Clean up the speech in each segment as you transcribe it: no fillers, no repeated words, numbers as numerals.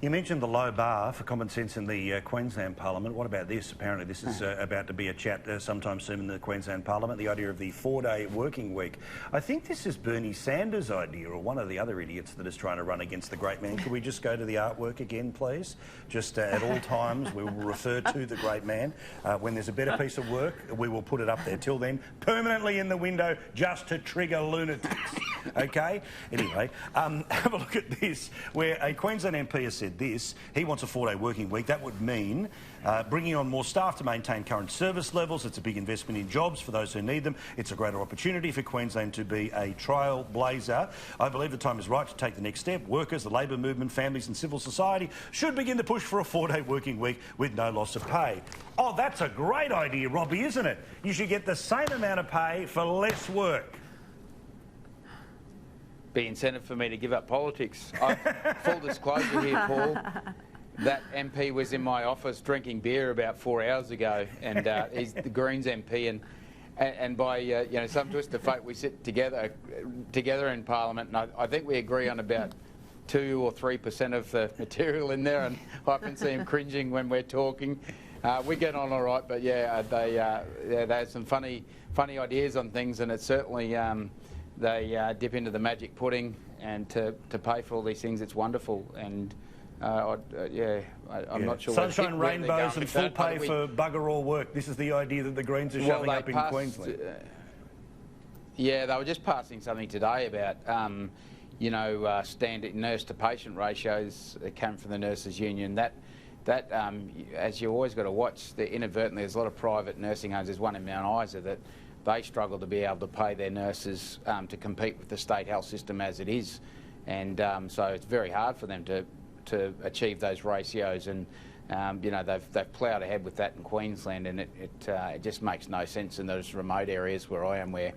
You mentioned the low bar for common sense in the Queensland Parliament. What about this? Apparently this is about to be a chat sometime soon in the Queensland Parliament, the idea of the 4-day working week. I think this is Bernie Sanders' idea, or one of the other idiots that is trying to run against the great man. Could we just go to the artwork again, please? Just at all times we will refer to the great man. When there's a better piece of work, we will put it up there. Till then, permanently in the window just to trigger lunatics. OK? Anyway, have a look at this, where a Queensland MP has said this. He wants a 4-day working week. That would mean bringing on more staff to maintain current service levels. It's a big investment in jobs for those who need them. It's a greater opportunity for Queensland to be a trailblazer. I believe the time is right to take the next step. Workers, the labour movement, families and civil society should begin to push for a 4-day working week with no loss of pay. Oh, that's a great idea, Robbie, isn't it? You should get the same amount of pay for less work. Be incentive for me to give up politics. Full disclosure here, Paul, that MP was in my office drinking beer about 4 hours ago, and he's the Greens MP, and by you know, some twist of fate, we sit together in Parliament, and I think we agree on about 2 or 3% of the material in there, and I can see him cringing when we're talking. We get on all right, but yeah, they have some funny ideas on things, and it's certainly. They dip into the magic pudding, and to pay for all these things, it's wonderful. And I'm not sure. Sunshine, rainbows, and full pay for bugger all work. This is the idea that the Greens are shoving up in Queensland. Yeah, they were just passing something today about you know, standard nurse to patient ratios that came from the Nurses Union. That as you always got to watch, inadvertently there's a lot of private nursing homes. There's one in Mount Isa that. They struggle to be able to pay their nurses to compete with the state health system as it is, and so it's very hard for them to achieve those ratios. And you know, they've ploughed ahead with that in Queensland, and it just makes no sense in those remote areas where I am, where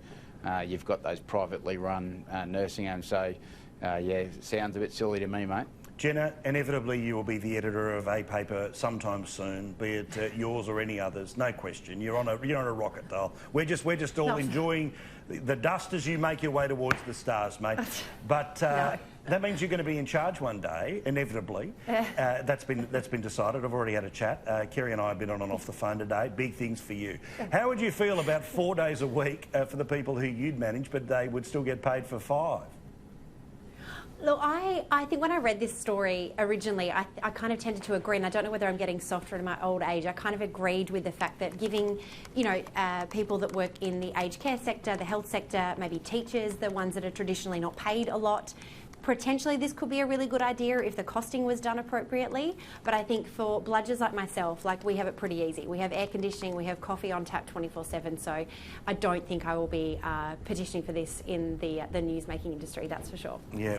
you've got those privately run nursing homes. So yeah, it sounds a bit silly to me, mate. Jenna, inevitably you will be the editor of a paper sometime soon, be it yours or any others. No question. You're on a rocket, doll. We're just all enjoying the dust as you make your way towards the stars, mate. But that means you're going to be in charge one day, inevitably. That's been decided. I've already had a chat. Kerry and I have been on and off the phone today. Big things for you. How would you feel about 4 days a week for the people who you'd manage, but they would still get paid for 5? Look, I think when I read this story originally, I kind of tended to agree, and I don't know whether I'm getting softer in my old age. I kind of agreed with the fact that giving, you know, people that work in the aged care sector, the health sector, maybe teachers, the ones that are traditionally not paid a lot, potentially this could be a really good idea if the costing was done appropriately. But I think for bludgers like myself, like, we have it pretty easy. We have air conditioning, we have coffee on tap 24/7, so I don't think I will be petitioning for this in the news-making industry, that's for sure. Yeah.